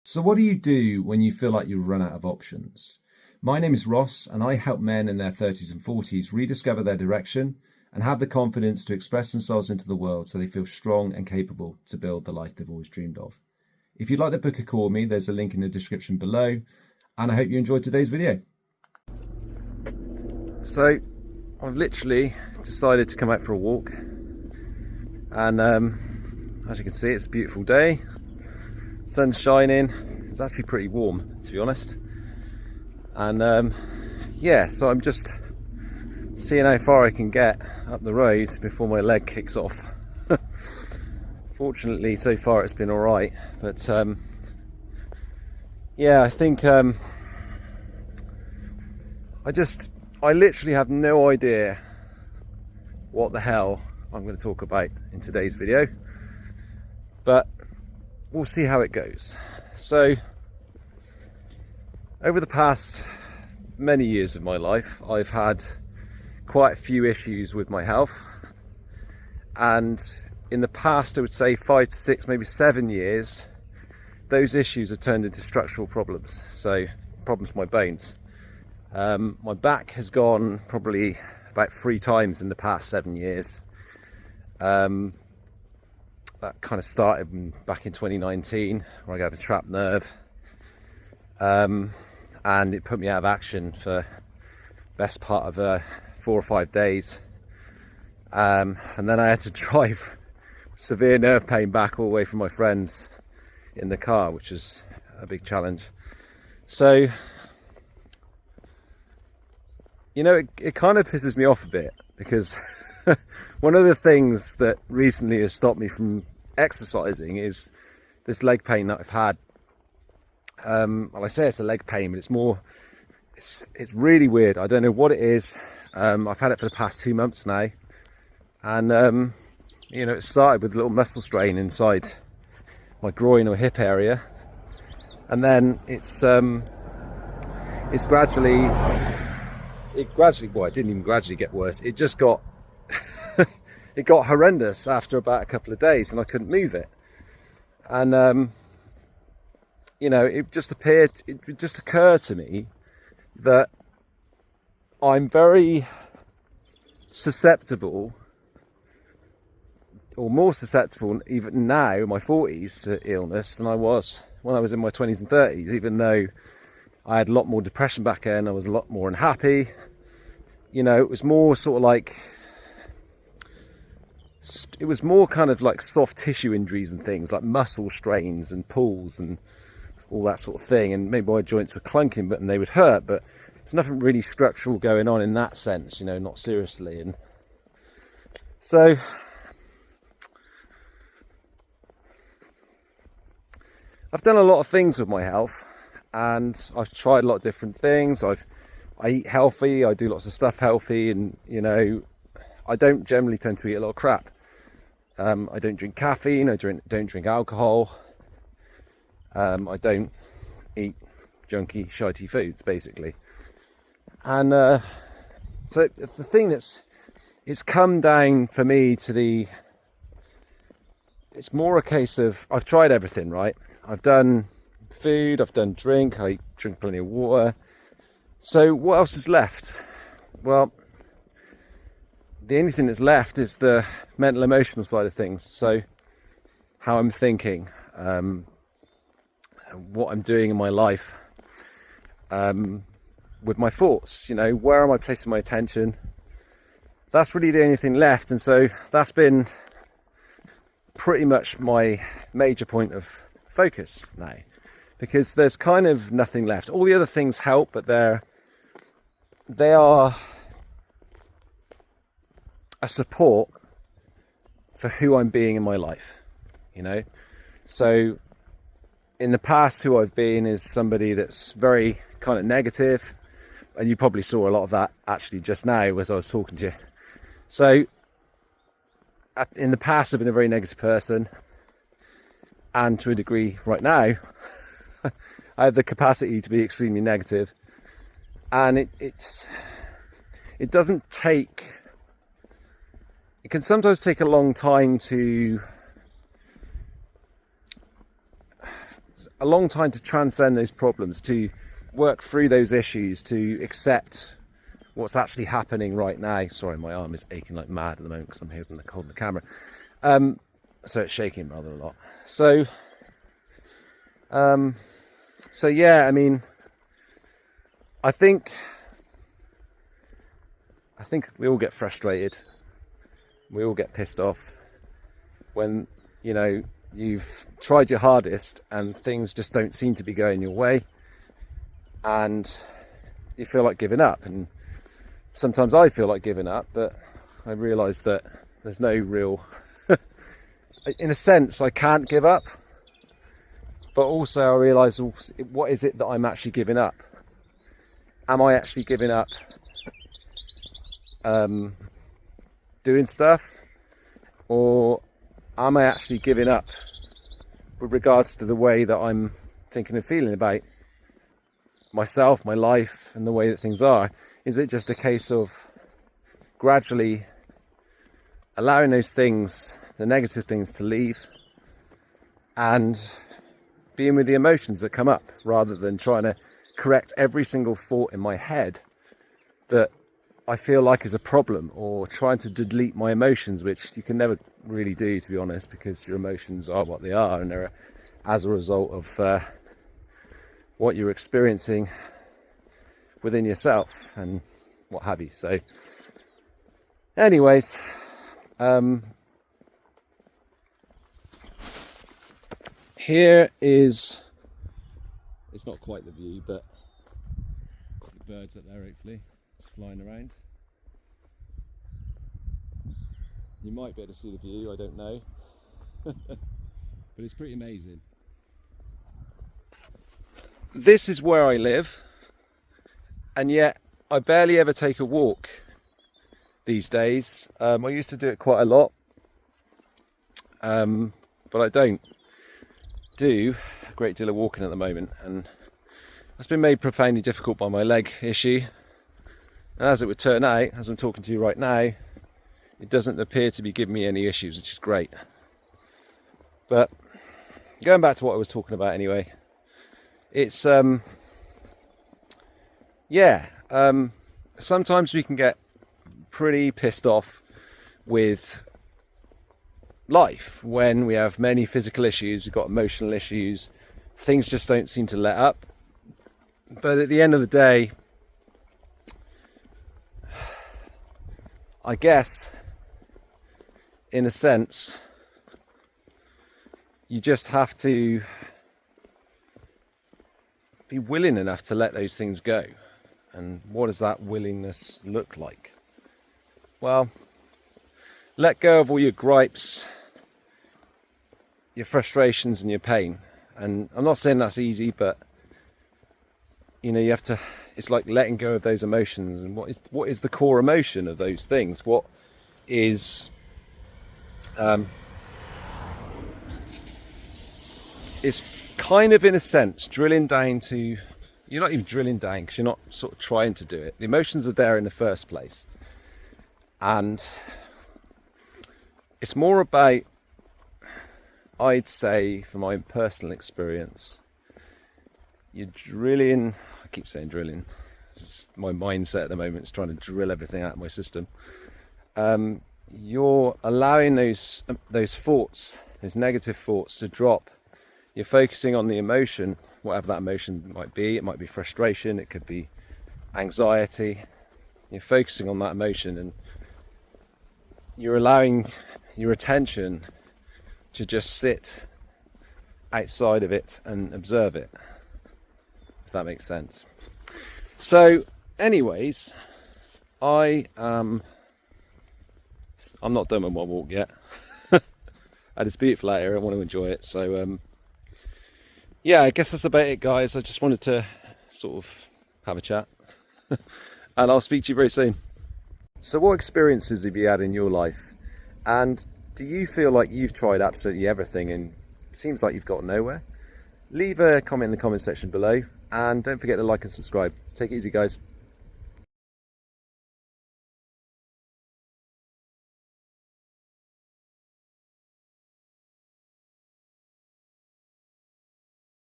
So what do you do when you feel like you've run out of options? My name is Ross, and I help men in their 30s and 40s rediscover their direction and have the confidence to express themselves into the world so they feel strong and capable to build the life they've always dreamed of. If you'd like to book a call with me, there's a link in the description below, and I hope you enjoyed today's video. So I've literally decided to come out for a walk, and as you can see, it's a beautiful day. Sun's shining. It's actually pretty warm, to be honest. And yeah, so I'm just seeing how far I can get up the road before my leg kicks off. Fortunately, so far it's been all right, but yeah, I think I literally have no idea what the hell I'm going to talk about in today's video, but we'll see how it goes. So over the past many years of my life, I've had quite a few issues with my health, and in the past, I would say 5 to 6, maybe 7 years, those issues have turned into structural problems, so problems with my bones. My back has gone probably about 3 times in the past 7 years. That kind of started back in 2019, where I got a trapped nerve, and it put me out of action for best part of 4 or 5 days, and then I had to drive severe nerve pain back all the way from my friends in the car, which is a big challenge. So, you know, it kind of pisses me off a bit, because one of the things that recently has stopped me from exercising is this leg pain that I've had. Well, I say it's a leg pain, but it's more, it's really weird. I don't know what it is. I've had it for the past 2 months now, and you know, it started with a little muscle strain inside my groin or hip area, and then it's gradually, well, it didn't even gradually get worse. It just got it got horrendous after about a couple of days, and I couldn't move it. And you know, it just occurred to me that I'm very susceptible, or more susceptible even now in my 40s, to illness than I was when I was in my 20s and 30s, even though I had a lot more depression back then. I was a lot more unhappy. You know, it was more sort of like, it was more kind of like soft tissue injuries and things like muscle strains and pulls and all that sort of thing, and maybe my joints were clunking, but and they would hurt, but there's nothing really structural going on in that sense, you know, not seriously. And so I've done a lot of things with my health, and I've tried a lot of different things. I eat healthy, I do lots of stuff healthy, and you know, I don't generally tend to eat a lot of crap. I don't drink caffeine, I don't drink alcohol, I don't eat junky, shitey foods, basically. And so the thing it's come down for me to it's more a case of, I've tried everything, right? I've done food, I've done drink, I drink plenty of water. So what else is left? Well, the only thing that's left is the mental emotional side of things. So how I'm thinking, what I'm doing in my life, with my thoughts, you know, where am I placing my attention? That's really the only thing left. And so that's been pretty much my major point of focus now, because there's kind of nothing left. All the other things help, but they are a support for who I'm being in my life, you know. So in the past, who I've been is somebody that's very kind of negative, and you probably saw a lot of that actually just now as I was talking to you. So in the past, I've been a very negative person, and to a degree right now I have the capacity to be extremely negative, and it doesn't take, it can sometimes take a long time to a long time to transcend those problems, to work through those issues, to accept what's actually happening right now. Sorry, my arm is aching like mad at the moment because I'm holding the camera. So it's shaking rather a lot. So yeah, I mean, I think we all get frustrated. We all get pissed off when, you know, you've tried your hardest and things just don't seem to be going your way, and you feel like giving up. And sometimes I feel like giving up, but I realise that there's no real in a sense I can't give up, but also I realise, what is it that I'm actually giving up? Am I actually giving up doing stuff, or am I actually giving up with regards to the way that I'm thinking and feeling about myself, my life, and the way that things are? Is it just a case of gradually allowing those things, the negative things, to leave and being with the emotions that come up, rather than trying to correct every single thought in my head that I feel like is a problem, or trying to delete my emotions, which you can never really do, to be honest, because your emotions are what they are, and they're as a result of what you're experiencing within yourself and what have you. So anyways, here is, it's not quite the view, but the birds up there hopefully just flying around. You might be able to see the view, I don't know. But it's pretty amazing. This is where I live, and yet I barely ever take a walk these days. I used to do it quite a lot, but I don't do a great deal of walking at the moment, and that's been made profoundly difficult by my leg issue. And as it would turn out, as I'm talking to you right now, it doesn't appear to be giving me any issues, which is great. But going back to what I was talking about anyway, it's sometimes we can get pretty pissed off with life when we have many physical issues, we've got emotional issues, things just don't seem to let up. But at the end of the day, I guess, in a sense, you just have to be willing enough to let those things go. And what does that willingness look like? Well, let go of all your gripes, your frustrations and your pain. And I'm not saying that's easy, but you know, you have to, it's like letting go of those emotions. And what is the core emotion of those things? What is it's kind of, in a sense, drilling down to, you're not even drilling down because you're not sort of trying to do it. The emotions are there in the first place. And it's more about, I'd say, from my personal experience, you're drilling, I keep saying drilling, it's just my mindset at the moment is trying to drill everything out of my system. You're allowing those thoughts, those negative thoughts, to drop. You're focusing on the emotion, whatever that emotion might be. It might be frustration, it could be anxiety. You're focusing on that emotion, and you're allowing your attention to just sit outside of it and observe it, if that makes sense. So anyways, I'm not done with my walk yet. And it's beautiful out here, I want to enjoy it. So yeah, I guess that's about it, guys. I just wanted to sort of have a chat. And I'll speak to you very soon. So what experiences have you had in your life? And do you feel like you've tried absolutely everything and it seems like you've got nowhere? Leave a comment in the comment section below, and don't forget to like and subscribe. Take it easy, guys.